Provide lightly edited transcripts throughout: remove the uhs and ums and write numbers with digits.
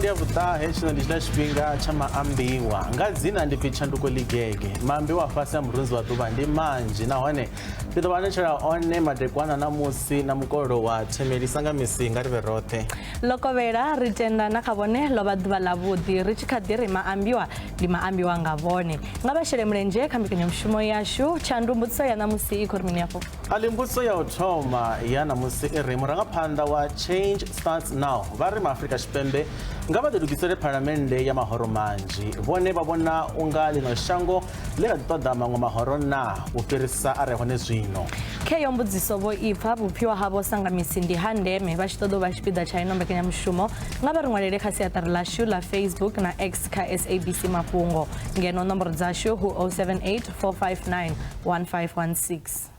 ndi avutahe chino ndi chifhinga cha Maambiwa ngadzina ndi pichanduko ligege Maambiwa fasi ya murunzi wa ḓuvha ndi manji nahone ndi ḓo vhanetshela one madekwana na musi na mukolo wa themelisa nga misinga ri vhe roṱhe lokovela ri tenda na kha vhone ḽo vha ḓuvha ḽavhuḓi ri tshi kha ḓi ri Maambiwa ndi Maambiwa nga vhone nga vhashele mulenzhe kha mbekanyamushumo yashu tshandu mbudziso ya namusi i khou ri mini afho ali mbudziso ya u thoma ya namusi i ri murangaphanḓa wa Change Starts Now vha ri Afrika Tshipembe nga vha ḓilugisele phalamennde ya mahoro manzhi vhone vha vhona unga ḽino shango ḽi kha ḓi ṱoḓa maṅwe mahoro na u fhirisa a re hone zwino kheyo mbudziso vho ipfa vhuphiwa havho sangamisi ndi ha ndeme vha tshi ṱoḓa u vha tshipiḓa tsha ino mbekanyamushumo nga vha ri ṅwalele kha siaṱari ḽashu ḽa Facebook na X kha SABC Mafhungo ngeno nomboro dzashu hu 078 459 1516.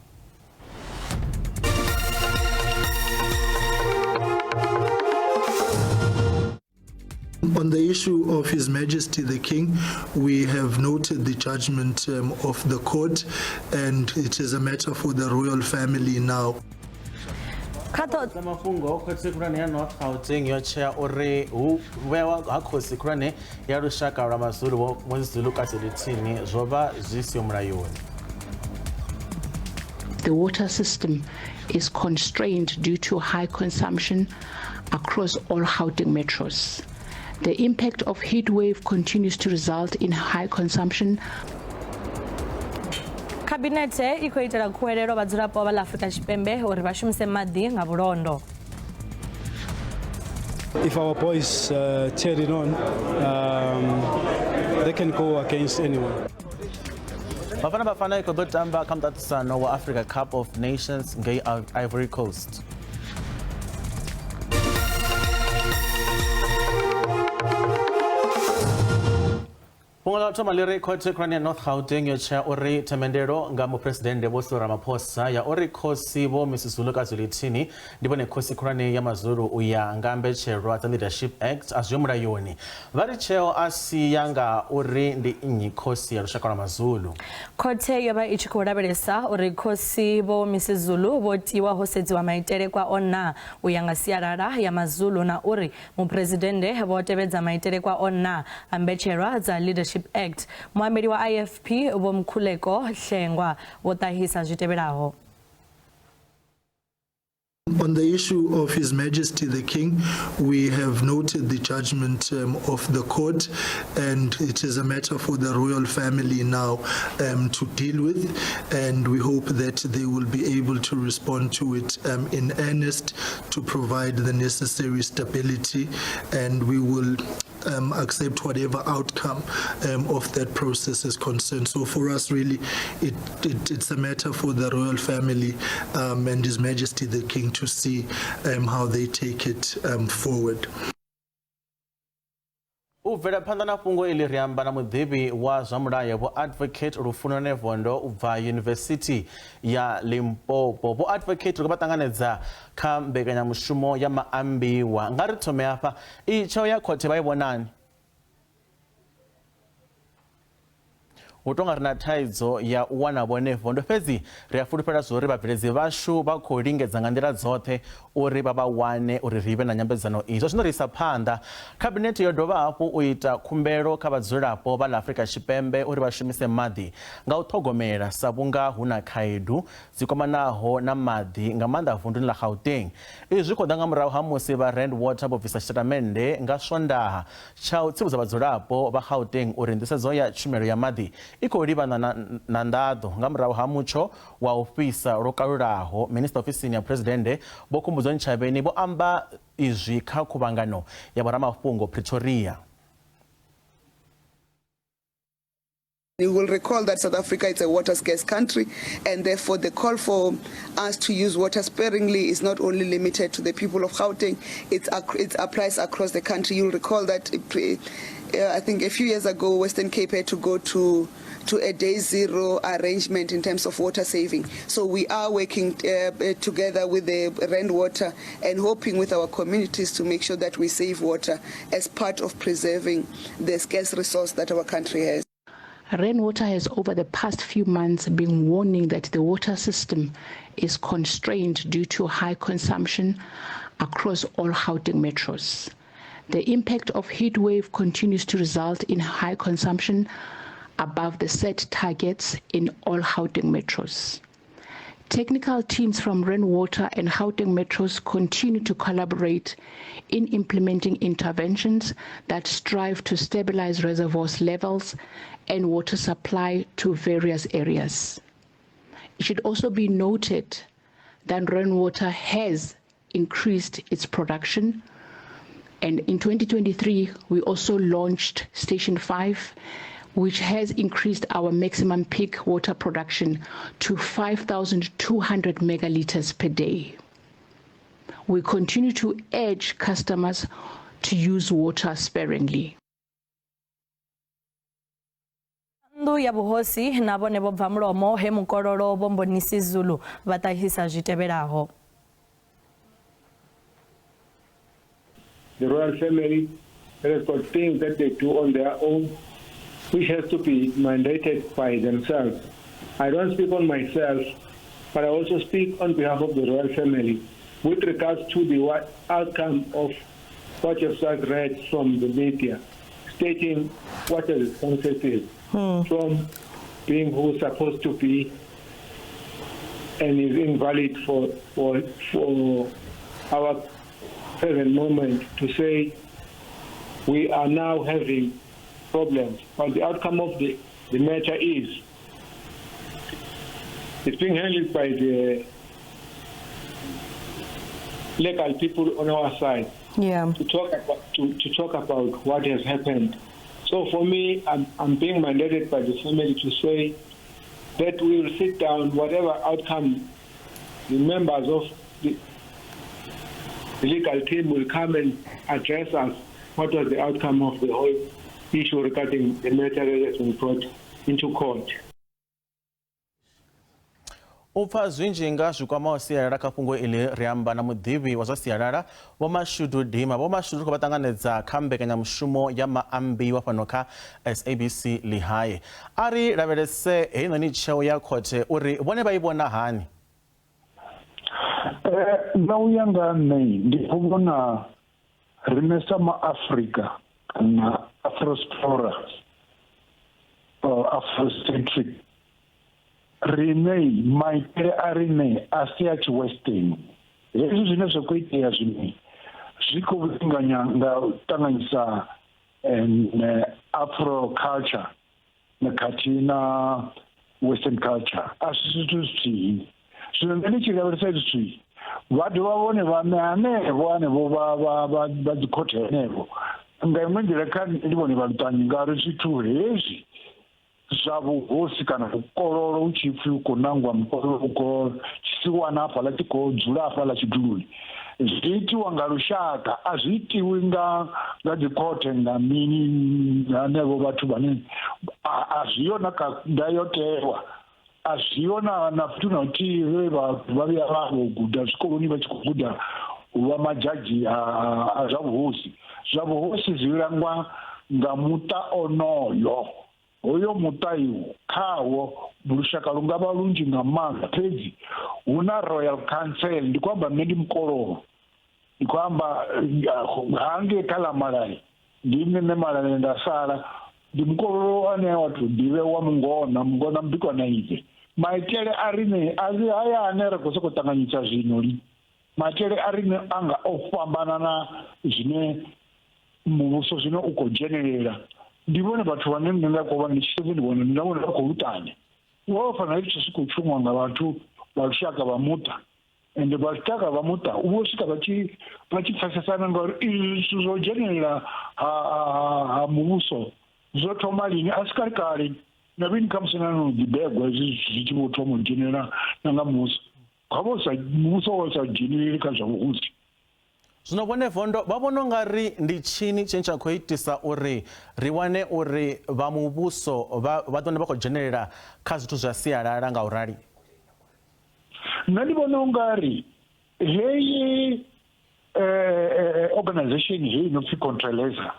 On the issue of His Majesty the King, we have noted the judgment of the court, and it is a matter for the royal family now. Mafhungo khotsi khulwane ya North Gauteng yo tshea uri hu vhewa ha khosi khulwane ya lushaka lwa mazulu muzulu kaselithini zwo vha zwi siho mulayoni. The water system is constrained due to high consumption across all Gauteng metros. The impact of heat wave continues to result in high consumption. Kabinete iko itela khuelelo vhadzulapo vha Afrika Tshipembe uri vha shumise maḓi nga vhulondo. If our boys cheer it on, they can go against anyone. Bafana Bafana iko ḓo tamba kha muṱaṱisano wa Africa Cup of Nations ngei Ivory Coast. Punga thoma ḽi ri khothe khulwane ya North Gauteng yo tshea uri themendelo nga muphuresidennde Vho Cyril Ramaphosa ya uri khosi vho Mrs Zulu Kazolithini ndi vhone khosi khulwane ya mazulu u ya nga mbetshelwa dza Leadership Act a zwi mulayoni vha ri tsheo a si ya nga uri ndi nnyi khosi ya lushaka lwa mazulu. Khothe yo vha i tshi khou lavhelesa uri khosi vho Mrs Zulu vho tiwa ho sedziwa maitele kwa ona u ya nga sialala ya mazulu na uri muphuresidennde vho tevhedza maitele kwa ona a mbetshelwa dza Leadership Act. Muambeli wa IFP vho Mkhuleko Hlengwa vho ṱahisa zwitevhelaho. On the issue of His Majesty the King, we have noted the judgment of the court, and it is a matter for the royal family now to deal with, and we hope that they will be able to respond to it in earnest to provide the necessary stability, and we will accept whatever outcome of that process is concerned. So for us, really, it's a matter for the royal family and His Majesty the King to see how they take it forward. U bvela phanḓa na fhungo iḽi ri amba na muḓivhi wa zwa mulayo vho Advocate Lufuno Nevondo u bva University ya Limpopo. Vho Advocate ri vha ṱanganedza kha mbekanyamushumo ya Maambiwa nga ri thome hafha i tsheo ya khothe vha i vhonani? U tonga ri na thaidzo ya u wana vhone vondo fhedzi ri a fulufhela zwo ri vhabveledzi vhashu vha khou lingedza nga nḓila dzoṱhe uri vha wane uri ri vhe na nyambedzano izwo zwino ri isa phanḓa. Khabinete yo dovha hafhu u ita khumbelo kha vhadzulapo vha Afrika Tshipembe uri vha shumise maḓi nga u ṱhogomela sa vhunga hu na khaedu dzi kwamanaho na maḓi nga maanḓa vunḓuni ḽa Gauteng. Izwi zwi khou ḓa nga murahu ha musi vha Rand Water vho bvisa tshitatamennde nga Swondaha tsha u tsivhudza vhadzulapo vha Gauteng uri nḓisedzo ya tshumelo ya maḓi i khou livhana na nḓaḓo nga murahu ha mutsho wa u fhisa lwo kalulaho. Minista ofisini ya Presidennde Vho Khumbudzo Ntshavheni vho amba izwi kha khuvhangano ya vhoramafhungo Pretoria. You will recall that South Africa is a water scarce country, and therefore the call for us to use water sparingly is not only limited to the people of Gauteng, it applies across the country. You'll recall that I think a few years ago Western Cape had to go to a day zero arrangement in terms of water saving. So we are working together with the Rand Water and hoping with our communities to make sure that we save water as part of preserving the scarce resource that our country has. Rainwater has over the past few months been warning that the water system is constrained due to high consumption across all Gauteng metros. The impact of heat wave continues to result in high consumption above the set targets in all Gauteng metros. Technical teams from Rainwater and Gauteng metros continue to collaborate in implementing interventions that strive to stabilize reservoirs levels and water supply to various areas. It should also be noted that Rainwater has increased its production, and in 2023 we also launched Station 5, which has increased our maximum peak water production to 5,200 megaliters per day. We continue to urge customers to use water sparingly. Ndu ya buhosi nabo nebo bvamlomo he mukororo bombonisi Zulu batahisa jiteberaho. The royal family has got things that they do on their own, which has to be mandated by themselves. I don't speak on myself, but I also speak on behalf of the royal family with regards to the outcome of what you've just read from the media, stating what the responses is from being who's supposed to be and is invalid for our present moment, to say we are now having problems. But the outcome of the matter is it's being handled by the legal people on our side to talk about what has happened. So for me, I'm being mandated by the family to say that we will sit down, whatever outcome the members of the legal team will come and address us. What was the outcome of the whole issue regarding the matter that has been brought into court? Upfa zwinjinga zwikwamaho sialala kha fhungo ili ri amba na muḓivhi wa zwa sialala Vho Mashudu Dima. Vho Mashudu khou vha ṱanganedza kha mbekanyamushumo ya Maambiwa fhano kha SABC Lihaye. Ari lavhelese heinoni tsheo ya khothe uri vhone vha I vhona hani? Nga u ya nga nṋe ndi khou vhona riṋe sa maAfrika na Afrospora Afrocentric riṋe maitele a riṋe a si a tshi-western. Hezwi zwine zwa khou itea zwine zwi khou ṱanganya nga u ṱanganyisa Afro culture na khathihi na western culture a si zwithu zwithihi. Zwino nṋe ndi tshi lavhelesa zwithu vha dovha vhone vhaṋe hanevho vha dzikhothe henevho nga iṅwe nḓila kha ndi vhone vhaluṱanyi ngauri zwithu hezwi zwa vhuhosi kana vhukololo hu tshi pfhi u khou nangwa mukololo vhukololo tshi si wana hafhaḽa tshi khou dzula hafhaḽa tshiduloni zwi itiwa nga lushaka, a zwi itiwi nga dzikhothe nga mini hanevho vhathu vhane a zwiho na kha ndayotewa, a zwiho na fhethu na luthihi vhe vha vhuya vha khou guda zwikoloni vha tshi khou guda u vha madzhadzhi a zwa vhuhosi. Zwa vhuhosi zwi langwa nga muṱa onoyo. Hoyo muṱa iwo khawo lushaka lu nga vha lunzhi nga maanḓa, fhedzi hu na royal council. Ndi khou amba nṋe ndi mukololo, ndi khou amba hangei kha ḽa Malayi ndi nṋe Malayi nda sala ndi mukololo ane wa tou ḓivhewa mungona mubikwa na ive. Maitele a riṋe a si haya ane ra khou sokou ṱanganyisa zwino li. Maitele a riṋe a nga o fhambana na zwine muvhuso zwino u khou dzhenelela. Ndi vhone vhathu vhane nṋe nda khou vha ndi tshi sedza ndi vhone nda vhona vha khou luṱanya. Wo fanela tshi swika u shumwa nga vhathu vha lushaka vha muṱa, ende vha lushaka vha muṱa u vho swika vha tshi pfesesana ngauri izwi zwithu zwo dzhenelela ha muvhuso zwo thoma lini, a si kale kale na vhini khamusi na no ḓibegwa hezwi zwi tshi vho thoma u dzhenelela na nga muvhuso. Muvhuso wa sa dzheneleli kha zwa vhuhosi. Zwino vhone vondo vha vhona nga ri ndi tshini tshine tsha khou itisa uri ri wane uri vha muvhuso vha ḓone vha khou dzhenelela kha zwithu zwa sialala nga u rali? Nṋe ndi vhona unga ri heyi organization heyi no pfi Contralaser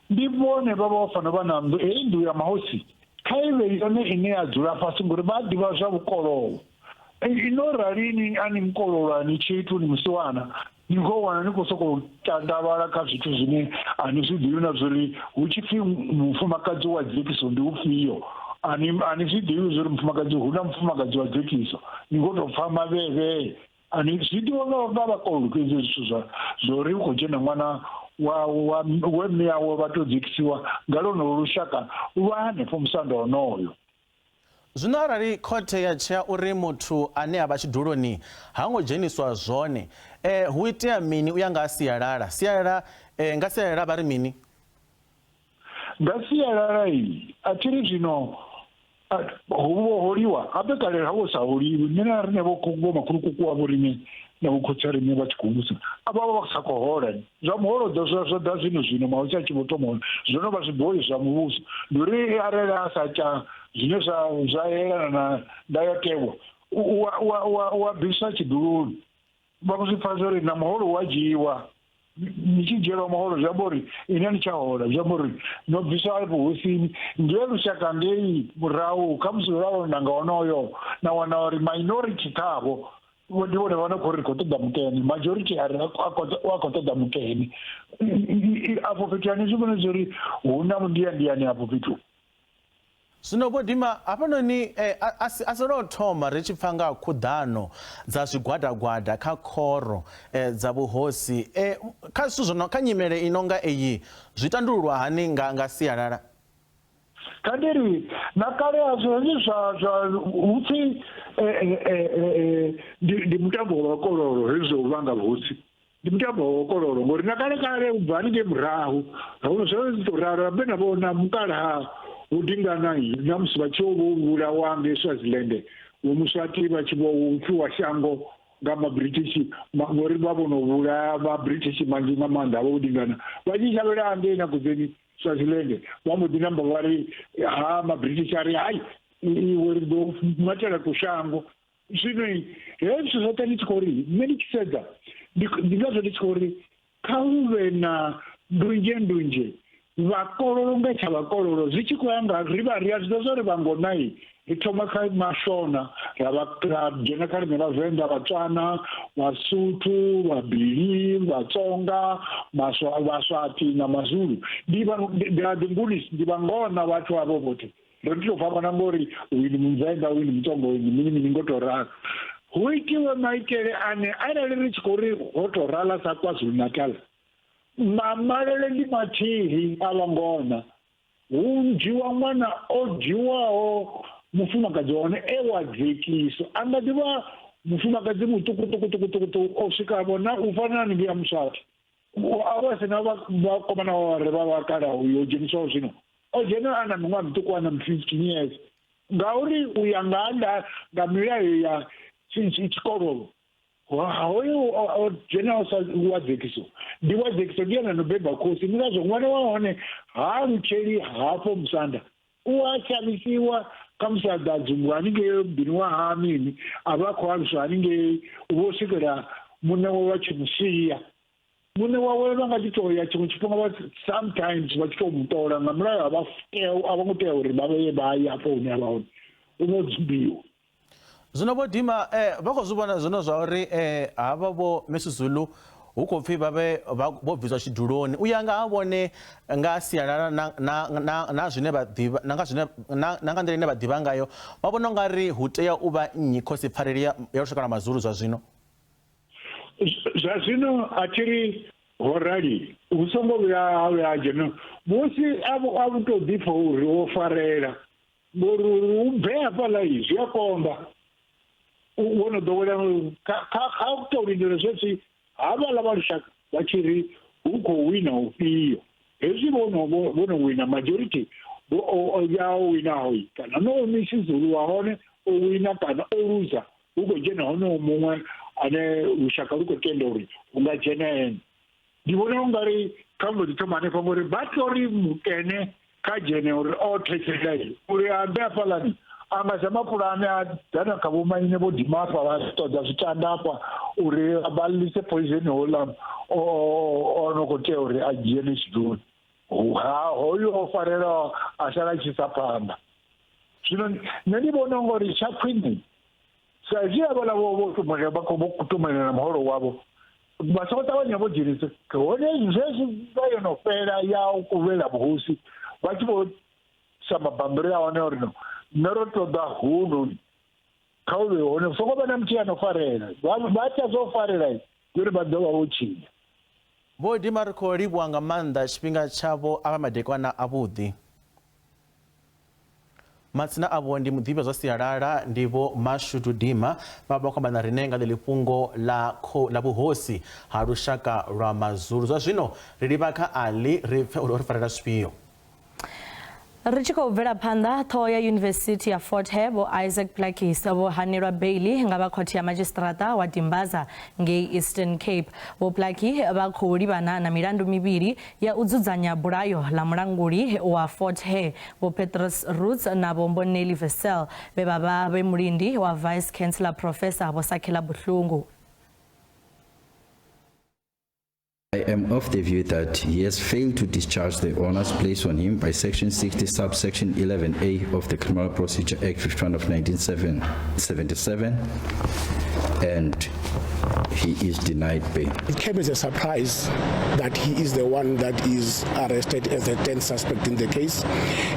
ndi vhone vha vha fanela vha na heyi nḓu ya mahosi kha ive yone ine ya dzula fhasi ngori vha ḓivha zwa vhukololo. Ino ralini ani mukololo ani tshithu ni musiwana ningowana nikosoko tandavara kha zwithu zwine ani zwiḓivhi na zwori hu tshi pfhi mufumakadzi wa dzekiso ndi ufhio ani zwiḓivhi zwori mufumakadzi hu na mufumakadzi wa dzekiso ningotopfa maveve ani zwiḓivha nga vhakolo fhedzi zwithu zwori u khou dzhena ṅwana we mme yawe vha to dzekisiwa nga lonolo lushaka lwa hanefho musanda honoyo. Zwino arali khothe ya tshea uri muthu ane a vha tshiduloni ha ngo dzheniswa zwone hu itea mini uya nga sialala nga sialala vha ri mini nga sialala a thiri zwino hu holiwa abe kale ha sa holiwi nne a rine vho makhulukuku wa vhorine na vhukhotsi rine vha tshi khou vhusa aba vha sa khou hola zwa muholo zwo da zwino mautsi a tshi vho tomo zwono vha zwiboli zwa muvhuso ndi uri arali a sa tsha zwine zwa yelana na ndayotewa wa bvisa tshiduloni vha khou zwi pfa zwori na muholo wa dzhiiwa ni tshi dzhielwa muholo zwi amba uri ine ni tsha hola zwi amba uri no bvisa vhuhosini ndiye lushaka ngei murahu kha musi ulawo nanga honoyo na wana uri minority khavho ndi vhone vha no khou ri khou ṱoḓa mukene majority a khou ṱoḓa mukene afho fhethu ani zwi vhone zwori hu na mundiyandiani afho fhethu. Zwino vho Dima hafhanoni a si lwo thoma ri tshi pfa nga khuḓano dza zwigwadagwada kha khoro dza vhuhosi kha zwithu zwo kha nyimele i nonga eyi zwi tandululwa hani nga sialala kandiri na kale azwo zwa upfi ndi mutambo wa kololo hezwo vhanga vhuhosi ndi mutambo wa kololo ngori na kale ubvani nge murahu hauno zwo rara bena bona mukala udingana na musi vha tshi vhula wange Swaziland wo muswati vha tshi vho upfiwa shango nga mabritish ngori vha vhono vhula vha british manzi nga maanḓa vha udingana vha tshi shavhela ande na kudzeni Swaziland vha mbo ḓi namba vari ha mabritish ari hai iwe ndo matela ku shango zwino hezwo zwoṱhe ndi tshi khou ri nṋe ndi tshi sedza ndi ngazwo ndi tshi khou ri kha hu na ndunzhe vakololo nga tsha vakololo zwi tshi khou ya nga ri a zwi ḓo zwo ri vhangona ri thoma kha mashona ra dzhena kha riṋe vhavenḓa vatswana vasuthu vabili vatsonga vaswati na mazulu ndi vhangona vhathu avo vote ro ndi to fhambana ngori uyu ni muvenḓa uyu ni mutsonga uyu ni mini mini ngo to rala hu itiwe maitele ane arali ri tshi khou ri ho to rala sa KwaZulu Natal mamalele ndi mathihi a vhangona hu dzhiwa ṅwana o dzhiwaho mufumakadzi wane wa dzekiso a nga ḓivha mufumakadzi muṱukuṱukuṱukuṱuku o swika vhona u fana na ya muswati a vha sina vhakomana vhare vha vhakala uyo dzheniswaho zwino o dzhena ana miṅwaha miṱuku ana 15 years ngauri u ya nga milayo ya tshikololo hoyo o dzhena wa dzekiso ndi wa dzekiso ndi ana no beba khosi ndi ngazwo ṅwana wa hone ha lutsheli hafho musanda u a shavhisiwa kha musanda adzumbu haningei mbini wa ha mini a vha khou aluswa haningei u vho swikela muṋe wawe vha tshi musiya muṋe wawe vha nga tshi tou ya tshiṅwe tshifhinga sometimes vha tshi tou muṱola nga mulayo a vha ngo tea uri vha ye hafho hune a vha hone u vho dzumbiwa. Zwino vho Dima vha khou zwi vhona zwino zwa uri havha vho Mesuzulu hu khou pfhi vho bviswa tshiduloni u ya nga ha vhone nga sialala na zwine vha ḓivha na nga nḓila ine vha ḓivha ngayo vha vhona nga ri hu tea u vha nnyi khosi pfareli ya lushaka lwa mazulu zwa zwino a thiri ho rali hu songo vhuya dzhena musi a vhu tou ḓipfa uri wo farela ngori u bve hafhaḽa zwi a konḓa wono ḓowela kha u tou lindela zwezwi havhaḽa vha lushaka vha tshi ri hu khou wina ufhio hezwi vhono wina majority ya o winaho kana no Misizulu wa hone o wina kana o luza hu khou dzhena honoho muṅwe ane lushaka lu khou tenda uri hu nga dzhena ene ndi vhona u nga ri kha mbo ḓi thoma hanefho ngori vha tori mukene kha dzhene uri o thetshelai uri ambe hafhaḽani a nga zama pulane a dana kha vhomaine vho Dimapa vha ṱoḓa zwitanda hafha uri vha lise poison hola o no khou tea uri a dzhene tshiduloni hoyo o farela a sala tshi sa phanḓa zwino nṋe ndi vhona ngori tsha khwine sa zwi havhaḽa vho tumela na muholo wavho basota wanyabodilise kone zvese vayonofera yaukuvela buhusi vachivo samabhambiri aone orino nerotoda hunu kauveone soko vana muti anofarira vachazofarira yuri badova uchina vodi marikolibwa nga maanḓa tshifhinga tshavho a vha madekwana avhuḓi. Matsina avo ndi muḓivhi zwa sialala ndivho Mashudu Dima vha khou amba na riṋe nga ḽifhungo la vhuhosi ha lushaka lwa Mazulu. Zwa zwino ri livha kha Ali ri pfe uri farela zwifhio. Ri tshi khou bvela phanḓa ṱhoho ya Yunivesithi ya Fort Hare vho Isaac Plakis vho hanelwa beili nga vha khothe ya magistrata wa Dimbaza ngei Eastern Cape. Vho Plaki vha khou livhana na milandu mivhili ya u dzudzanya bulayo la mulanguli wa Fort Hare vho Petrus Roots na vho Mboneli Vessel vhe vha vha vhe mulindi wa Vice Chancellor Professor vho Sakhela Buhlungu. I am of the view that he has failed to discharge the honors placed on him by Section 60, subsection 11A of the Criminal Procedure Act 51 of 1977, and he is denied bail. It came as a surprise that he is the one that is arrested as the 10th suspect in the case,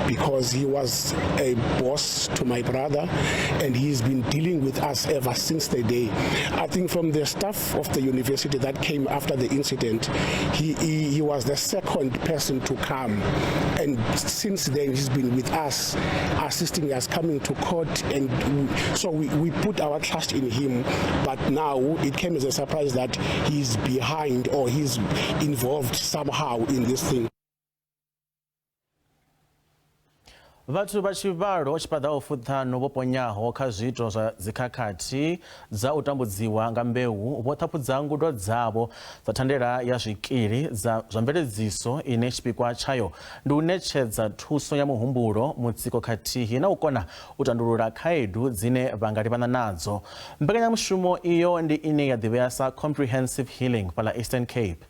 because he was a boss to my brother and he's been dealing with us ever since the day. I think from the staff of the university that came after the incident, he was the second person to come, and since then he's been with us, assisting us, coming to court, and so we put our trust in him. But now it came as a surprise that he's behind or he's involved somehow in this thing. Vhathu vha tshivhalo tshipaḓaho fuṱhanu vho ponyaho kha zwiito zwa dzikhakhathi dza u tambudziwa nga mbeu vho ṱhaphudza ngudo dzavho dza thandela ya zwikili zwa mveledziso ine tshipikwa tshayo ndi u ṋetshedza thuso ya muhumbulo, mutsiko khathihi na u kona u tandulula khaedu dzine vha nga livhana nadzo. Mbekanyamushumo iyo ndi ine ya ḓivhea sa Comprehensive Healing fhala Eastern Cape.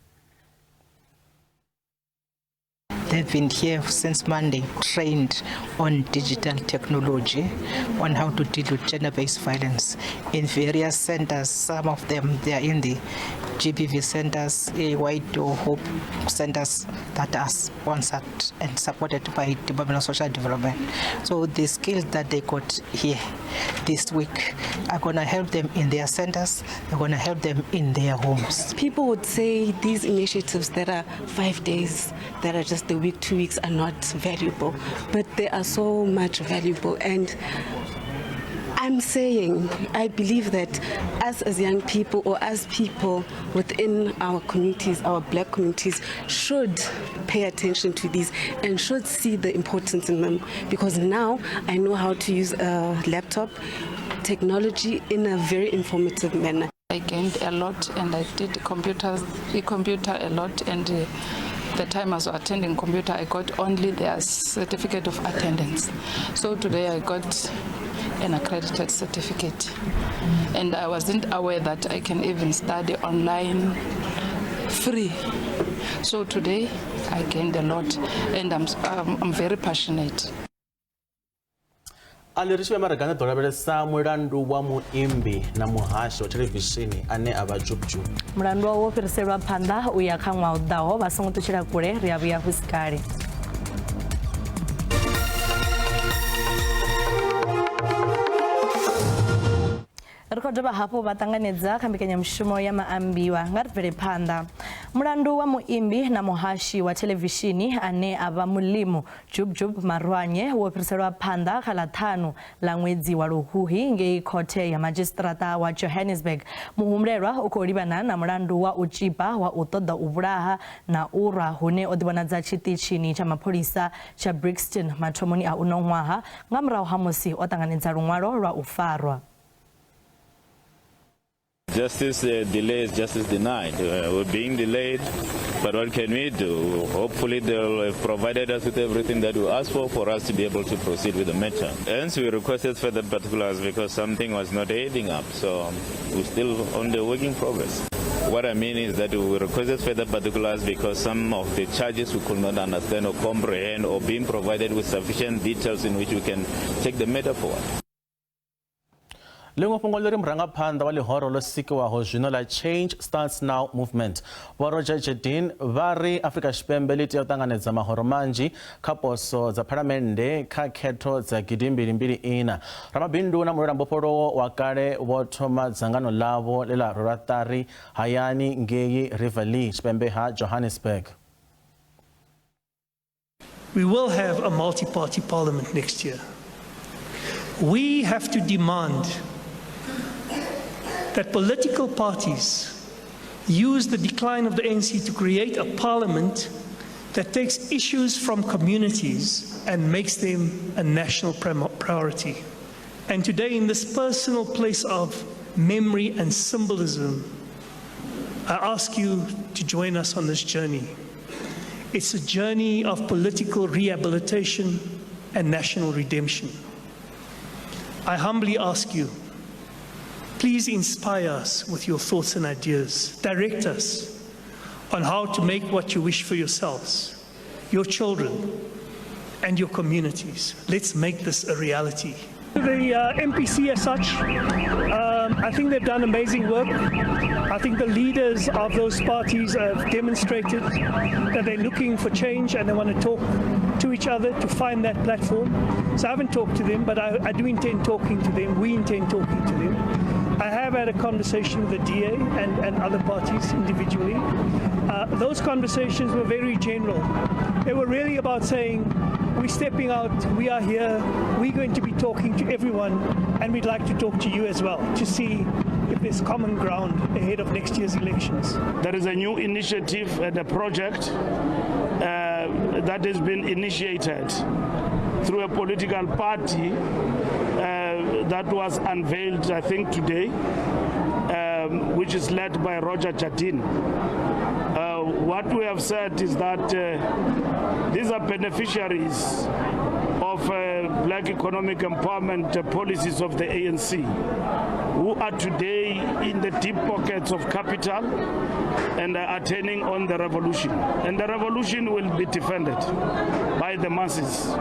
They've been here since Monday, trained on digital technology, on how to deal with gender-based violence in various centers. Some of them, they are in the GBV centers, White or Hope centers that are sponsored and supported by Department of Social Development. So the skills that they got here this week are going to help them in their centers, they're going to help them in their homes. People would say these initiatives that are 5 days, that are just a week, 2 weeks are not valuable, but they are so much valuable. And I'm saying, I believe that us as young people or as people within our communities, our black communities, should pay attention to these and should see the importance in them, because now I know how to use a laptop, technology in a very informative manner. I gained a lot and I did computer a lot, and the time I was attending computer, I got only their certificate of attendance. So today I got an accredited certificate, and I wasn't aware that I can even study online free. So today I gained a lot, and I'm very passionate. Alirishwe maragana dolabelesa mulandu wa muimbi na muhashi wa televishini ane ava Jubjub. Mulandu wa wofhiriselwa phanḓa u ya kha ṅwaha u ḓaho vha songo ṱutshela kule ri a vhuya husikale. Ri khou dovha hafhu vha ṱanganedza kha mbekanyamushumo ya Maambiwa nga ri bvele phanḓa. Mulandu wa muimbi na muhashi wa televishini ane a vha Mulimu Jubjub Marwanye wo fhiriselwa phanḓa kha ḽa ṱhanu ḽa ṅwedzi wa Luhuhi ngei khothe ya magistrata wa Johannesburg. Muhumbulelwa u khou livhana na mulandu wa u tzhipa wa u ṱoḓa u vhulaha na u rwa hune o ḓivhonadza tshiṱitshini tsha mapholisa tsha Brixton mathomoni a uno ṅwaha nga murahu ha musi o ṱanganedza luṅwalo lwa u farwa. Justice delays, justice denied. We're being delayed, but what can we do? Hopefully they'll have provided us with everything that we asked for us to be able to proceed with the matter. Hence we requested further particulars because something was not adding up, so we're still on the work in progress. What I mean is that we requested further particulars because some of the charges we could not understand or comprehend, or being provided with sufficient details in which we can take the matter forward. Lengo fhungo leri murangaphanḓa wa ḽihoro ḽo sikiwaho zwino ḽa Change Starts Now movement Vho Roger Jedin vha ri Afrika Tshipembe ḽi tea u ṱanganedza mahoro manzhi kha poso dza phalamennde kha khetho dza 2024. Ramabindu na mulwela mbofholowo wa kale vho thoma dzangano ḽavho ḽe ḽa rwela ṱari hayani ngei Riverlea Tshipembe ha Johannesburg. We will have a multi-party parliament next year. We have to demand that political parties use the decline of the ANC to create a parliament that takes issues from communities and makes them a national priority. And today, in this personal place of memory and symbolism, I ask you to join us on this journey. It's a journey of political rehabilitation and national redemption. I humbly ask you, please inspire us with your thoughts and ideas. Direct us on how to make what you wish for yourselves, your children, and your communities. Let's make this a reality. The MPC as such, I think they've done amazing work. I think the leaders of those parties have demonstrated that they're looking for change and they want to talk to each other to find that platform. So I haven't talked to them, but I do intend talking to them. We intend talking to them. I have had a conversation with the DA and other parties individually. Those conversations were very general. They were really about saying, we're stepping out, we are here, we're going to be talking to everyone, and we'd like to talk to you as well to see if there's common ground ahead of next year's elections. There is a new initiative and a project that has been initiated through a political party that was unveiled, I think, today, which is led by Roger Jedin. What we have said is that these are beneficiaries of black economic empowerment policies of the ANC, who are today in the deep pockets of capital and are turning on the revolution. And the revolution will be defended by the masses.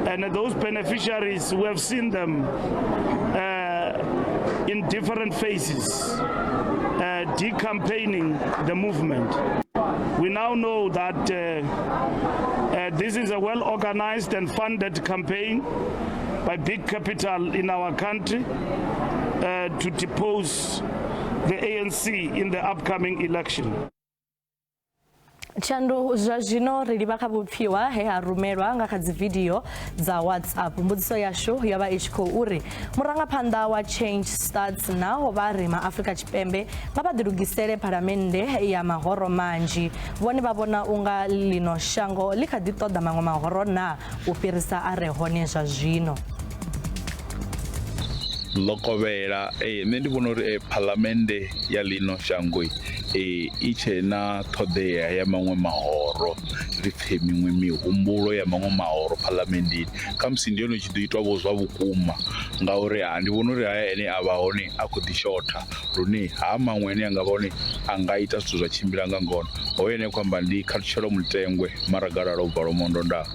And those beneficiaries, we have seen them in different phases, decampaigning the movement. We now know that this is a well-organized and funded campaign by big capital in our country to depose the ANC in the upcoming election. Chandu zwazwino ri livha kha vhupfiwa he ha rumelwa nga kha dzi video dza WhatsApp. Mbudziso yashu yo vha i tshi khou uri murangaphanḓa wa Change Starts Now vha ri ma Afrika Tshipembe nga vha ḓilugisele phalamennde ya mahoro manzhi. Vhone vha vhona unga lino shango ḽi kha ḓi ṱoḓa maṅwe mahoro na u fhirisa a re hone zwa zwino. Lokovela nṋe ndi vhona uri phalamennde ya ḽino shango i tshe na ṱhoḓea ya maṅwe mahoro ri pfhe miṅwe mihumbulo ya maṅwe mahoro phalamennde khamusi ndi yone tshi ḓo itwa vho zwa vhukuma ngauri ndi vhona uri haya ane a vha hone a khou ḓi shotha lune ha maṅwe ane a nga vha hone a nga ita zwithu zwa tshimbila nga ngona hoyo ane khou amba ndi khalutshelo mutengwe maragalala u bva lomondo ndaa.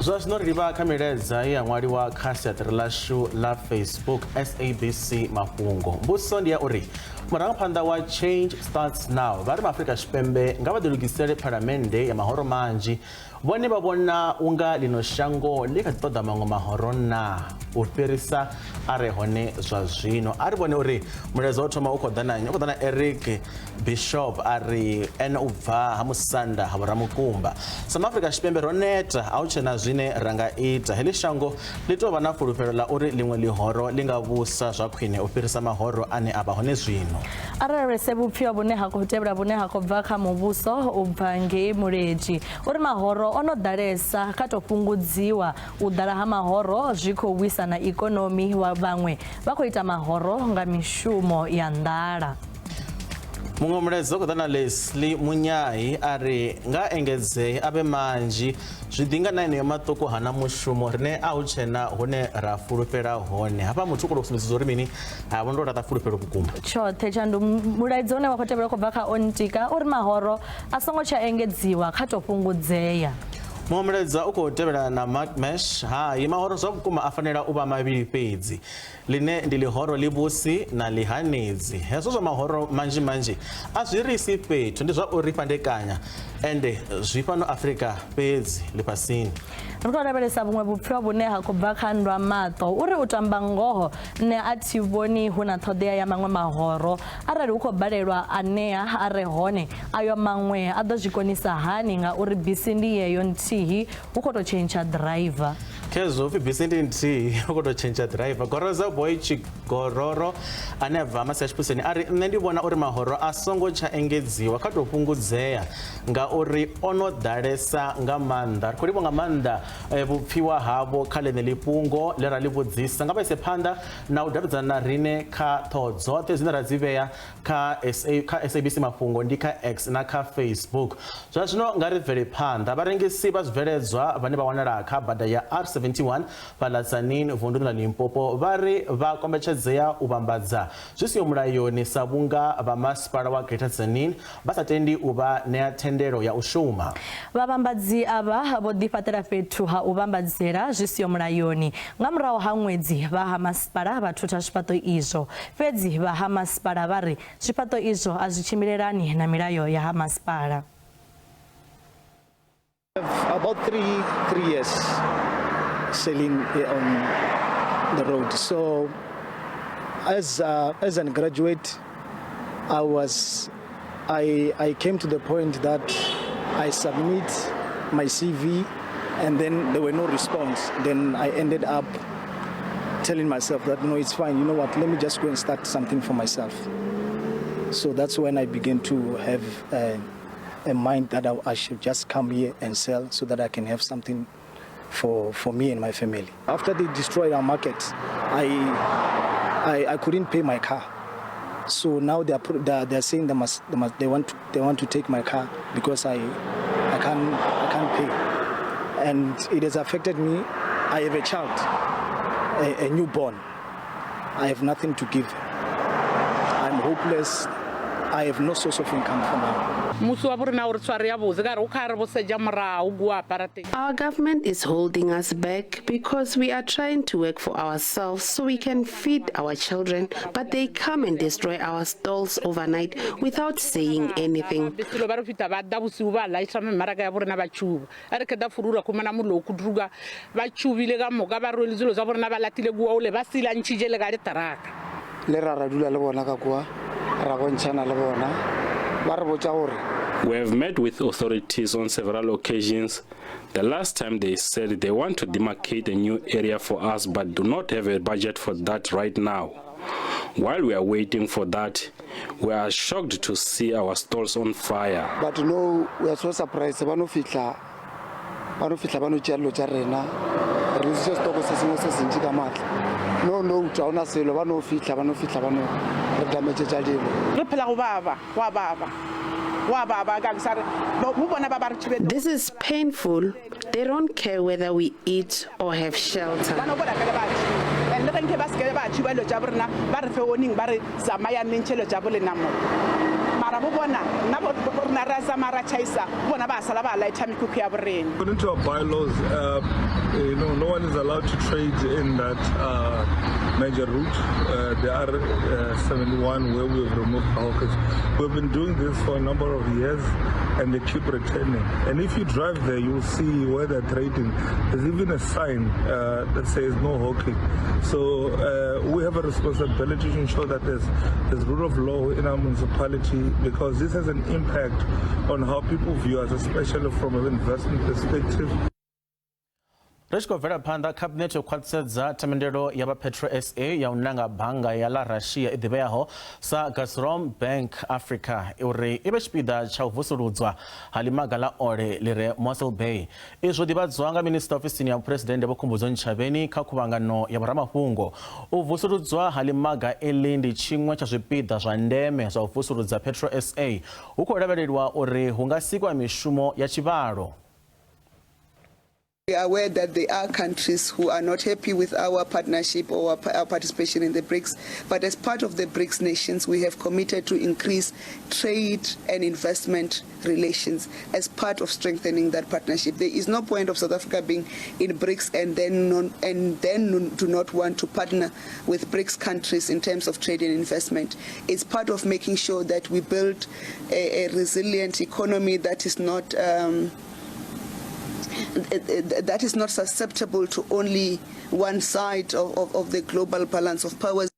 Zwazwino ri livha kha miledza ya ṅwaliwa kha siaṱari ḽashu ḽa Facebook SABC Mafhungo. Mbudziso ndi ya uri murangaphanḓa wa Change Starts Now vha ri ma Afrika Tshipembe nga vha ḓilugisele phalamennde ya mahoro manzhi vhone vha vhona unga lino shango ḽi kha ḓi ṱoḓa maṅwe mahoro na u fhirisa a re hone zwa zwino. A ri vhone uri mulaedza wo thoma u khou ḓa na Eric Bishop a ri ene u bva ha Musanda ha Vhoramukumba. Sa Afrika Tshipembe ro neta a hu tshena zwine ra nga ita heḽi shango ḽi tou vha na fulufhelo ḽa uri ḽiṅwe ḽihoro ḽi nga vhusa zwa khwine u fhirisa mahoro ane a vha hone zwino. Arali se vhupfiwa vhune ha khou tevhela vhune ha khou bva kha muvhuso u bva ngei Muledzi uri mahoro ono ḓalesa kha to fhungudziwa u ḓala ha mahoro zwi khou wisa na ikonomi wa vhaṅwe vha khou ita mahoro nga mishumo ya nḓala. Muṅwe mulaedza khou ḓa na Leslie Munyai a ri nga engedzee a vhe manzhi zwi ḓi nga na eneyo maṱuku hana mushumo rine a hu tshena hune ra fulufhela hone hafha muthu u khou sumbedzisa uri mini a vho ndo laṱa fulufhelo vhukuma tshoṱhe Chandu mulaedza une wa khou tevhela khou bva kha Ontika uri mahoro a songo tsha engedziwa kha to fhungudzeya. Muomeredza uko tevela na Matmesh hai mahoro zwa vhukuma afanela uva mavhili fhedzi line ndi lihoro libusi na lihanedzi. Hezwo zwa mahoro manji a zwi risi fhethu ndi zwa uri fhandekanya ende zwi fhano Afrika fhedzi lifhasini. Ri khou lavhelesa vhuṅwe vhupfiwa vhune ha khou bva kha nndwa maṱo uri u tamba ngoho nṋe a thi vhoni hu na ṱhoḓea ya maṅwe mahoro arali hu khou balelwa anea a re hone ayo maṅwe a ḓo zwi konisa hani ngauri bisi ndi yeyo nthihi hu khou tou tshentsha driver. Khezwo upfi bisi ndi nthihi hu khou tou tshentsha driver. Goroza boy Chigororo ane a bva Masi ya Tshipuseni ari nṋe ndi vhona uri mahoro a songo tsha engedziwa kha tou fhungudzea ngauri ono ḓalesa nga maanḓa. Ri khou livha nga maanḓa vhupfiwa havho kha ḽeneḽi fhungo ḽe ra ḽi vhudzisa nga vha ise phanḓa na u davhidzana na rine kha ṱhoho dzoṱhe dzine ra dzi vhea kha SABC Mafhungo ndi kha X na kha Facebook. Zwa zwino nga ri bvele phanḓa vharengisi vha zwibveledzwa vhane vha wanala kha bada ya R71 fhaḽa Tzaneen vunḓuni ḽa Limpopo vha ri vha kombetshedzea u vhambadza zwi siho mulayoni sa vhunga vha masipala wa Greater Tzaneen vha sa tendi u vha ṋea thendelo ya u shuma. Vhavhambadzi ava vho ḓifhaṱela fhethu ha u vhambadzela zwi siho mulayoni nga murahu ha ṅwedzi vha ha masipala vha thutha zwifhaṱo izwo fhedzi vha ha masipala vha ri zwifhaṱo izwo a zwi tshimbilelani na milayo ya ha masipala. About three years selling on the road. So as an graduate, I came to the point that I submit my CV and then there were no response. Then I ended up telling myself that no, it's fine. You know what? Let me just go and start something for myself. So that's when I began to have a mind that I should just come here and sell so that I can have something for me and my family. After they destroyed our market, I couldn't pay my car. So now they're saying they want to take my car because I can't pay, and it has affected me. I have a child, a newborn. I have nothing to give. I'm hopeless. I have no source of income for now. Our government is holding us back because we are trying to work for ourselves so we can feed our children, but they come and destroy our stalls overnight without saying anything. We have met with authorities on several occasions. The last time they said they want to demarcate a new area for us but do not have a budget for that right now. While we are waiting for that, we are shocked to see our stalls on fire. But no, we are so surprised. This is painful. They don't care whether we eat or have shelter. According to our bylaws, no one is allowed to trade in that major route. There are 71 where we've removed hawkers. We've been doing this for a number of years and they keep returning. And if you drive there, you'll see where they're trading. There's even a sign that says no hawking. So we have a responsibility to ensure that there's rule of law in our municipality, because this has an impact on how people view us, especially from an investment perspective. Rishko vera panda cabinet yo khwaṱhisedza themendelo ya Petro SA ya u nanga bannga ya ḽa Russia i ḓivheaho sa Gazprom Bank Africa uri i vhe tshipiḓa tsha u vusuludzwa ha ḽimaga ḽa ole ḽi re Mossel Bay. Izwo ḓivhadzwa nga minista ofisini ya muphuresidennde Vho Khumbudzo Ntshavheni kha khuvhangano ya vhoramafhungo. U vusuludzwa ha ḽimaga eḽi ndi tshiṅwe tsha zwipiḓa zwa ndeme zwa u vusuludza Petro SA. Hu khou lavhelelwa uri hu nga sikwa mishumo ya tshivhalo. We are aware that there are countries who are not happy with our partnership or our participation in the BRICS, but as part of the BRICS nations, we have committed to increase trade and investment relations as part of strengthening that partnership. There is no point of South Africa being in BRICS and then do not want to partner with BRICS countries in terms of trade and investment. It's part of making sure that we build a resilient economy that is not susceptible to only one side of the global balance of powers.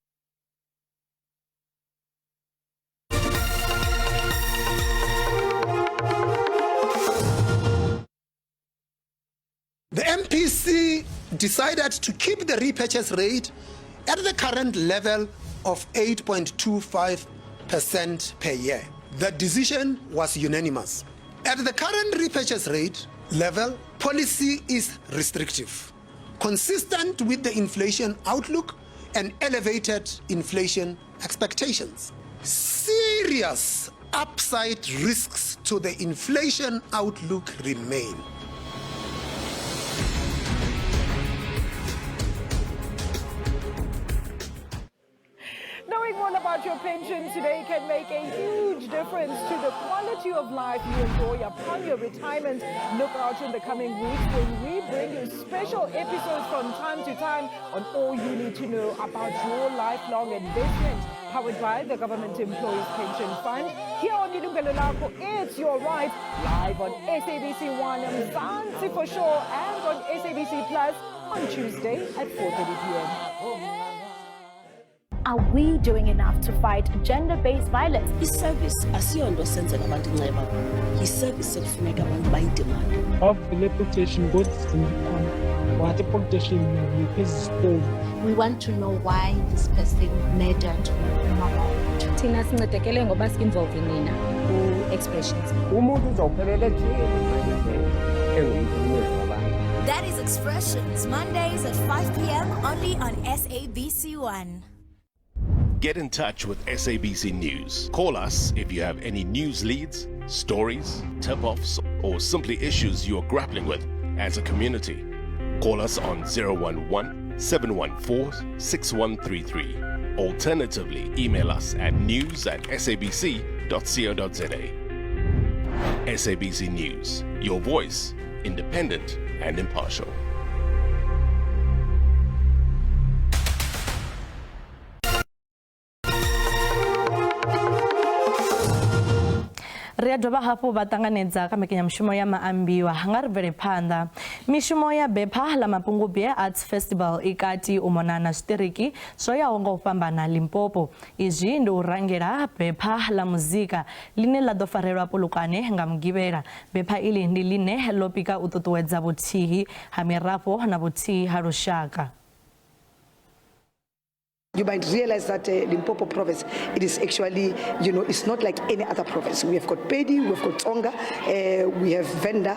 The MPC decided to keep the repurchase rate at the current level of 8.25% per year. The decision was unanimous. At the current repurchase rate level, policy is restrictive, consistent with the inflation outlook and elevated inflation expectations. Serious upside risks to the inflation outlook remain. Knowing more about your pension today can make a huge difference to the quality of life you enjoy upon your retirement. Look out in the coming weeks when we bring you special episodes from time to time on all you need to know about your lifelong investment. Powered by the Government Employees Pension Fund. Here on Ilungelo Lakho, it's your right. Live on SABC 1 Mzansi for sure, and on SABC Plus on Tuesday at 4:30 p.m. Are we doing enough to fight gender-based violence? His service asiyonto senzela abantu nxeba. His service ekufuneka abantu bayidemande. Of the politician good what the politician is still. We want to know why this person murdered Mama. Thina sincedekele ngoba involved nina ku-expressions. Umuntu uzophelela That is Expressions, Mondays at 5 p.m. only on SABC 1. Get in touch with SABC News. Call us if you have any news leads, stories, tip-offs, or simply issues you are grappling with as a community. Call us on 011-714-6133. Alternatively, email us at news@sabc.co.za. SABC News, your voice, independent and impartial. Ri a dovha hafhu vha ṱanganedza kha mbekanyamushumo ya Maambiwa nga ri bvele phanḓa. Mishumo ya bepha ḽa Mafhungo Arts Festival i kati u mona na zwiṱiriki zwo yaho nga u fhambana Limpopo. Izwi ndi u rangela bepha ḽa muzika line ḽa ḓo farelwa Polokwane nga Mugivhela. Bepha iḽi ndi line ḽo pika u ṱuṱuwedza vhuthihi ha mirafho na vhuthihi ha lushaka. You might realize that Limpopo province, it is actually, it's not like any other province. We have got Pedi, we've got Tsonga, we have Venda,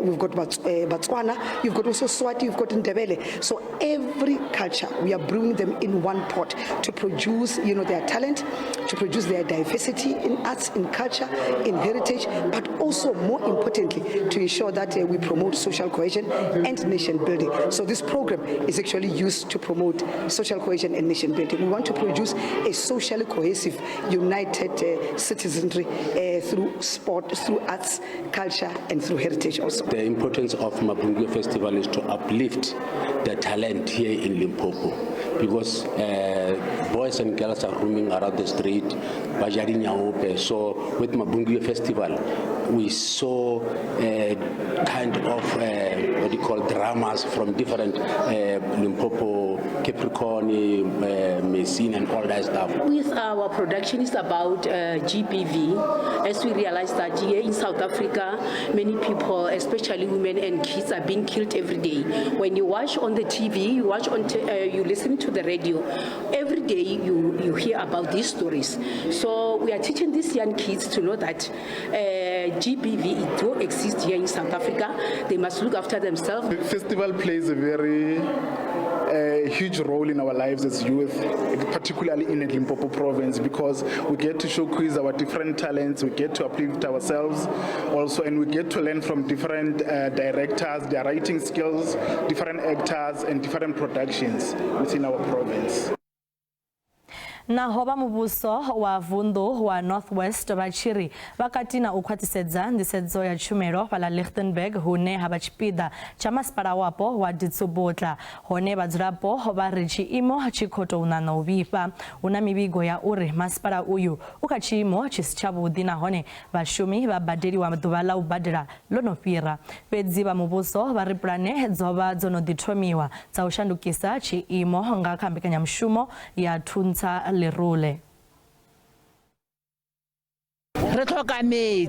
we've got Botswana, you've got also Swati, you've got Ndebele. So every culture, we are brewing them in one pot to produce, their talent, to produce their diversity in arts, in culture, in heritage, but also more importantly, to ensure that we promote social cohesion and nation building. So this program is actually used to promote social cohesion and nation building. We want to produce a socially cohesive, united citizenry through sport, through arts, culture, and through heritage also. The importance of Mafhungo Festival is to uplift the talent here in Limpopo, because boys and girls are roaming around the street, bajari nyaope. So with Mafhungo Festival, we saw kind of what you call dramas from different Limpopo, Capricorn, Messine and all that stuff. With our production is about GBV, as we realize that here in South Africa, many people, especially women and kids, are being killed every day. When you watch on the TV, you watch on, you listen to the radio, every day you hear about these stories. So we are teaching these young kids to know that GBV, it don't exist here in South Africa. They must look after themselves. The festival plays a very a huge role in our lives as youth, particularly in the Limpopo province, because we get to showcase our different talents, we get to uplift ourselves also, and we get to learn from different directors, their writing skills, different actors, and different productions within our province. Na hoba mubuso wa vundu wa Northwest Bachiri wakatina ukwatisedza ndisedzo ya chumero pala Lichtenberg hune habachipida chama spara wapo wa Ditsubotla hone badzirapo ba richi imo chikoto unana ubipa una mibigo ya uri maspara uyu ukachimo chisichabudi na hone bashumi babadiri wa dubala ubadira lonopira pedzi ba mubuso ba riplane dzoba zono ditromiwa za ushandukisa chi imo ngakambikanya mshumo ya tunza lerule.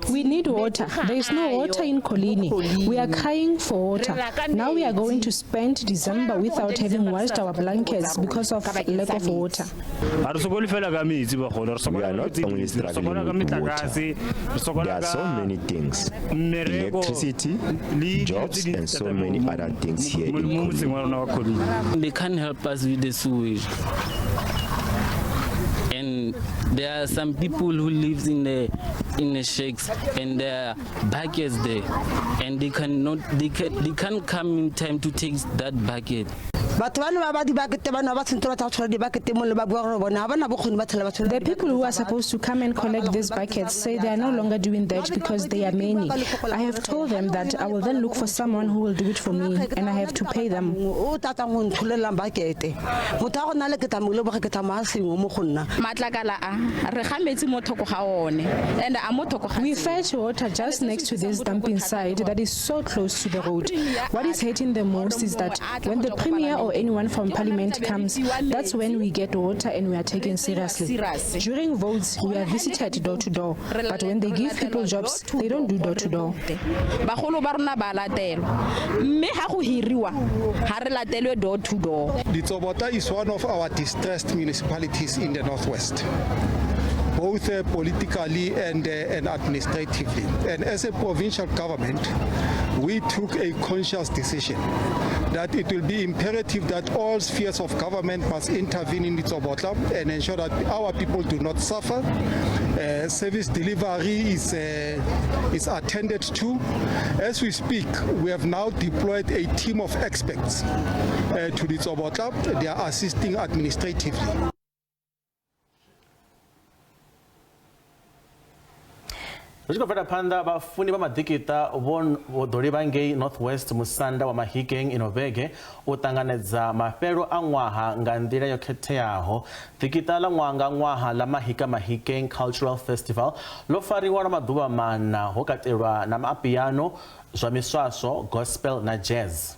We need water. There is no water in Kolini. We are crying for water. Now we are going to spend December without having washed our blankets because of lack of water. We are not only struggling with water. There are so many things. Electricity, jobs, and so many other things here in Kolini. They can't help us with the sewage. And there are some people who lives in the shacks and there are buckets there, and they can't come in time to take that bucket. The people who are supposed to come and collect these buckets say they are no longer doing that because they are many. I have told them that I will then look for someone who will do it for me and I have to pay them. We fetch water just next to this dumping site that is so close to the road. What is hating the most is that when the Premier or anyone from Parliament comes, that's when we get water and we are taken seriously. During votes, we are visited door to door, but when they give people jobs, they don't do door to door. Ditsobota is one of our distressed municipalities in the Northwest, both politically and administratively. And as a provincial government, we took a conscious decision that it will be imperative that all spheres of government must intervene in Ditsobotla and ensure that our people do not suffer. Service delivery is attended to. As we speak, we have now deployed a team of experts to Ditsobotla. They are assisting administratively. Uchikofera panda bafundi bamadikita dori bangei Northwest Musanda wa Mahikeng inovege utanganeza mapero angwaha ngandira yokete yaho dikita la mwanga ngwaha la Mahika Mahikeng Cultural Festival lofariwa na maduba mana hokaterwa na mapiano zwa miswaso gospel na jazz.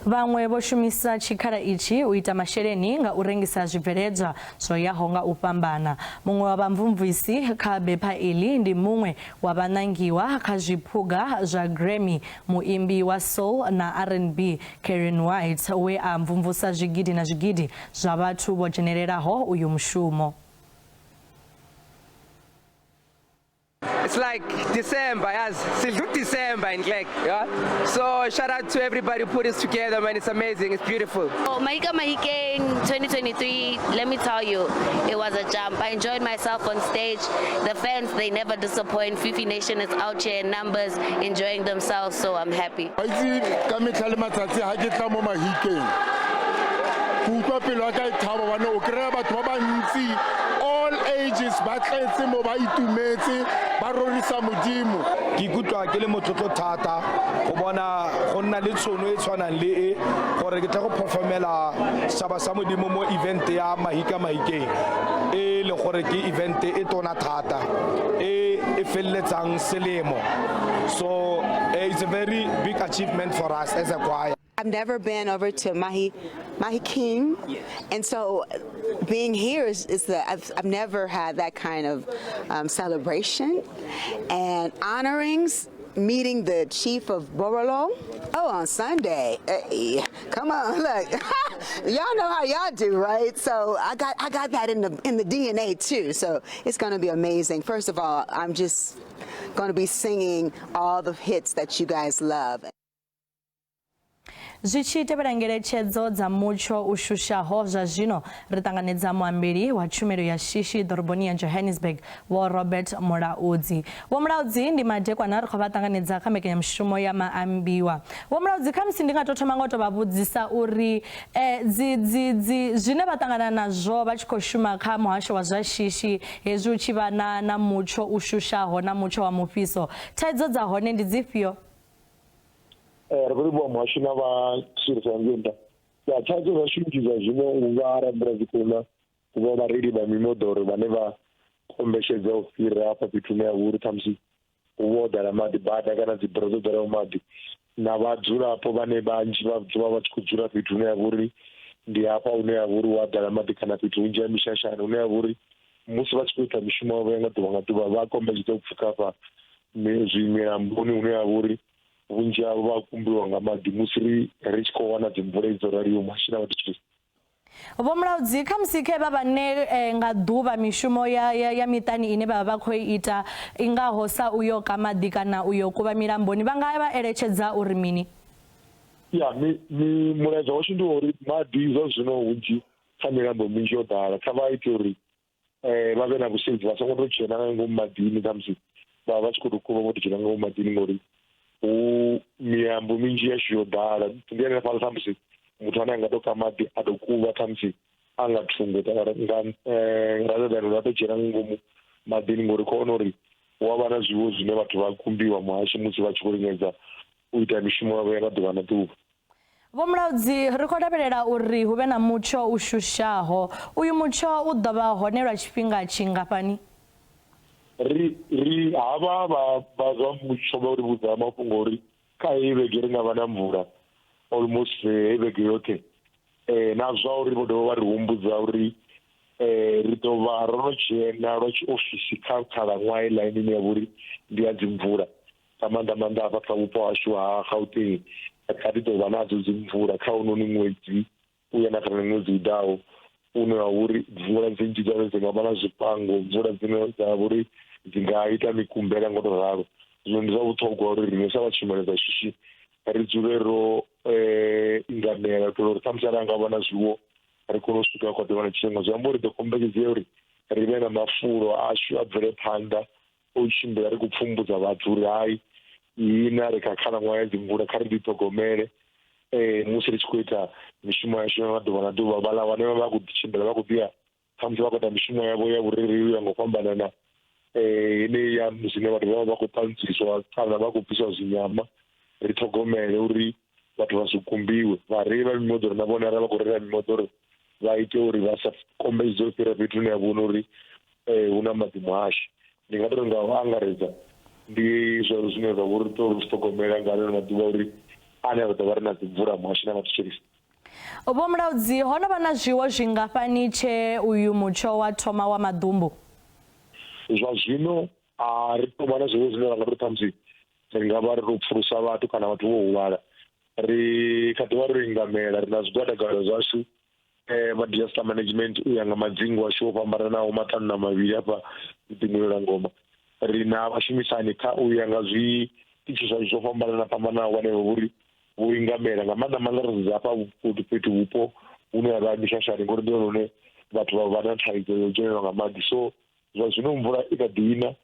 Vamwe boshumisa chikara ichi uita mashereni nga urengisa zvibveredza zvoyaho nga upambana. Mumwe wa vamvumvisi kabepa ili ndi mumwe wa vanangiwa kazvipuga zva Grammy muimbi wa soul na R&B Karen White we amvumvusa zvigidi na zvigidi zva vathu vojenereraho uyu mushumo. It's like December, yes. Still good December in Glek, yeah? So shout out to everybody who put this together, man. It's amazing, it's beautiful. Oh, Mahika Mahikeng 2023, let me tell you, it was a jump. I enjoyed myself on stage. The fans, they never disappoint. Fifi Nation is out here in numbers, enjoying themselves, so I'm happy. All ages, ba tletse mo ba itumetse ba rorisa modimo ke ikutlwa ke le motlotlo thata go bona go nna le tsono e tshwanang le e gore ke tla go performela saba sa modimo mo event ya Mahika Mahikeng e le gore ke event e tona thata e felletsang selemo, so it's a very big achievement for us as a choir. I've never been over to Mahikeng, and so being here is that I've never had that kind of celebration and honorings. Meeting the chief of Borolo, on Sunday. Hey, come on, look, y'all know how y'all do, right? So I got that in the DNA too. So it's gonna be amazing. First of all, I'm just gonna be singing all the hits that you guys love. Zwi tshi tevhela ngeletshedzo dza mutsho u shushaho zwa zwino ri ṱanganedza muambeli wa tshumelo ya shishi ḓoroboni ya Johannesburg Vho Robert Mulaudzi. Vho Mulaudzi ndi madekwana ri khou vha ṱanganedza kha mbekanyamushumo ya Maambiwa. Vho Mulaudzi kha musi ndi nga tou thoma nga u tou vha vhudzisa uri zwine vha ṱangana nazwo vha tshi khou shuma kha muhasho wa zwa shishi hezwi u tshi vha na mutsho u shushaho na mutsho wa mufhiso, thaidzo dza hone ndi dzifhio? Ri bua muhasho na vha tsirisa ngenda ya thaidzo zwa shumiswa zwino u vha rabula dzikona u vha vhareili vha mimoḓoro vhane vha kombetshedza u fhira hafha fhethu hune ha vha uri ṱhamusi hu vha ho ḓala maḓi bada kana dzi biro dzo ḓalaho maḓi na vhadzulapo vhane vhanzhi vha dzula vha tshi khou dzula fhethu hune ha vha uri ndi hafha hune ha vha uri hu a ḓala maḓi kana fhethu hunzhi ha mishashani hune ha vha uri musi vha tshi khou ita mishumo yavho ya nga ḓuvha nga ḓuvha vha kombetshedza u pfuka hafha zwimilamboni hune ha vha uri vhunzhi havho vha kumbiwa nga maḓi musi ri tshi khou wana dzi mvula idzo raliho muhashi na vhathu. Vho Mulaudzi kha musi khe vha vhane nga ḓuvha mishumo ya miṱani ine vha vha khou ita i ngaho sa uyo ka maḓi kana uyo kuvha milamboni vha nga vha eletshedza uri mini? Ya mulaedza washu ndi uri maḓi zwa zwino hunzhi kha milambo minzhi yo ḓala kha vha ite uri vha vhe na vhusedzi vha songo tou dzhena nga ngomu maḓini kha musi vha vha tshi khou tou kuva vho tou dzhena nga ngomu maḓini ngori milambo minzhi yashu yo ḓala ndi hanefhaḽa ṱhamusi muthu ane a nga tou ka maḓi a tou kuvha ṱhamusi a nga thungo rather than vha tou dzhena nga ngomu maḓini ngori khou ona uri hu a vha na zwiwo zwine vhathu vha kumbiwa muhashi musi vha tshi khou lingedza u ita mishumo yavho ya nga ḓuvha na ḓuvha. Vho Mulaudzi ri khou lavhelela uri hu vhe na mutsho u shushaho, uyu mutsho u ḓo vha hone lwa tshifhinga tshingafhani? ri havha vha zwa mutsho vha uri vhudza mafhungo uri kha heyi vhege ri nga vha na mvula almost heyi vhege yoṱhe na zwa uri vho dovha vha ri humbudza uri ri ḓo vha ro no dzhena lwa tshiofisi kha khalaṅwaha heiḽa ine ya vha uri ndi ya dzi mvula nga maanḓa hafha kha vhupo hashu ha Gauteng kha ri ḓo vha nadzo dzi mvula kha unoni ṅwedzi u ya na kha ṅwedzi u ḓaho une wa uri mvula dzinzhi dzawe dzi nga vha na zwipango mvula dzine dza vha uri dzi nga ita mikumbela ngo to ralo. Zwino ndi zwa vhuṱhogwa uri riṋe sa vha tshumelo dza shishi ri dzule ro ingamela uri ṱhamusi arali nga vha na zwiwo ri kone u swika kwa ḓuvha na tshifhinga zwi amba uri ḓo kombetshedzea uri ri vhe na mafulo ashu a bvele phanḓa o tshimbila ri khou pfumbudza vhathu uri hayi ihina ri kha khalaṅwaha ya dzi mvula kha ri ḓi ṱhogomele musi ri tshi khou ita mishumo yashu ya nga ḓuvha na ḓuvha vhaḽa vhane vha khou tshimbila vha khou ḓiya ṱhamusi vha khou ita mishumo yavho ya vhurereli u ya nga u fhambanana ine ya zwine vhathu vha vha khou ṱanzwiswa kana vha khou bviswa zwinyama ri ṱhogomele uri vhathu vha si kumbiwe vhareili vha mimoḓoro na vhone arali vha khou reila mimoḓoro vha ite uri vha sa kombetshedze u fhira fhethu hune ya vhona uri hu na maḓi muhashi. Ndi nga tori nga u angaredza ndi zwezwo zwine zwa vha uri tou zwi ṱhogomela nga ano maḓuvha uri ane a ḓo vha ri na dzi mvula muhashi na vhathetshelisi. Vho Mulaudzi ho no vha na zwiwo zwingafhani tshe uyu mutsho wa thoma wa maḓumbu? Zwa zwino ri tou vha na zwiwo zwine ra nga tori ṱhamusi ri nga vha ri tou pfulusa vhathu kana vhathu vho huvhala ri kha ḓi vha ro ingamela ri na zwigwadagwada zwashu vha disaster management u ya nga madzingu ashu o fhambananaho maṱanu na mavhili hafha ḓingulela ngoma ri na vhashumisani kha u ya nga zwiṱitshi zwashu zwo fhambananaho vhane vha uri vho ingamela nga maanḓa ri dza hafha fhethu vhupo hune ha vha mishashani ngori ndi hone hune vhathu vha vha na thaidzo yo dzhenelwa nga maḓi so zwa zwino mvula i kha ḓi ina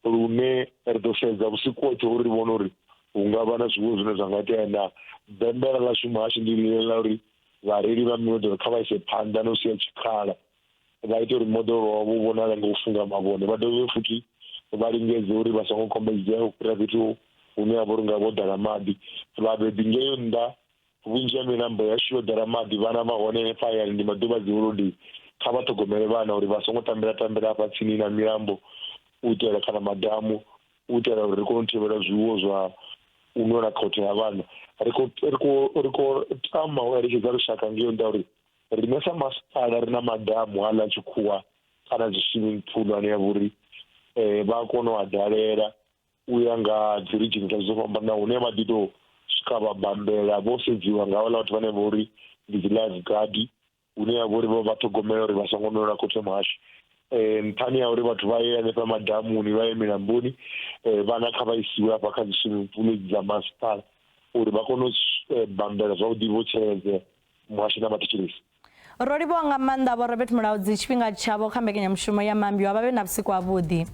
lune ri ḓo sedza vhusiku hoṱhe uri ri vhone uri hu nga vha na zwiwo zwine zwa nga itea na bembela ḽashu muhashi ndi ḽine ḽa uri vhareili vha mimoḓoro kha vha ise phanḓa na u sia tshikhala vha ite uri moḓoro wavho u vhonale nga u funga mavhone vha dovhe futhi vha lingedze uri vha songo kombetshedzea u fhira fhethu hune ha vha uri nga vho ḓala maḓi vhabebi ngeyo nnḓa vhunzhi ha milambo yashu yo ḓala maḓi vhana vha hone hanefha hayani ndi maḓuvha dzi holodei kha vha ṱhogomele vhana uri vha songo tambela hafha tsini na milambo u itela kana madamu u itela uri ri kone u thivhela zwiwo zwa u nona khothe ya vhana ri khou tama u eletshedza lushaka ngeyo nnḓa uri riṋe sa masipala ri na madamu haḽa tshikhuwa kana dzi swimming pool ane ya vha uri vha a kona u a dalela u ya nga dzi region dza dzo fhambananaho hune maḓi tou swika vha bambela vho sedziwa nga havhala vhathu vhane vha uri ndi dzi life guard hune ya vha uri vha ṱhogomela uri vha songo nona khothe muhashi nṱhani ya uri vhathu vha ye hanefha madamuni vha ye milamboni vhana kha vha isiwe hafha kha dzi swimming pool dza masipala uri vha kone bambela zwavhuḓi vho tsireledze muhashi na mathitshirisi. Ro livhuwa nga maanḓa Vho Robert Mulaudzi tshifhinga tshavho kha mbekanyamushumo ya Maambiwa vha vhe na vhusiku havhuḓi.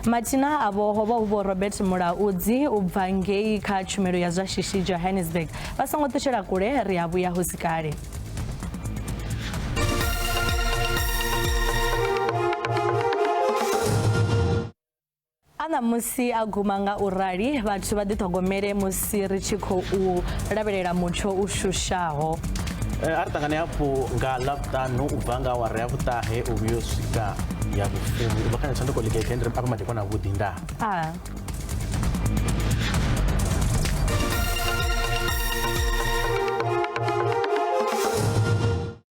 Mathina avo hovha hu Vho Robert Mulaudzi u bva ngei kha tshumelo ya zwa shishi Johannesburg vha songo ṱutshela kule ri a vhuya husi kale. Ana musi a guma nga urali vhathu vha ḓiṱhogomele musi ri tshi khou lavhelela mutsho u shushaho. Ari ṱangane hafhu nga ḽavhuṱanu u bva nga awara ya vhuṱahe u vhuya u swika ya vhufumi u bva kha tshanduko ḽi kha madekwana vhuḓi ndaa.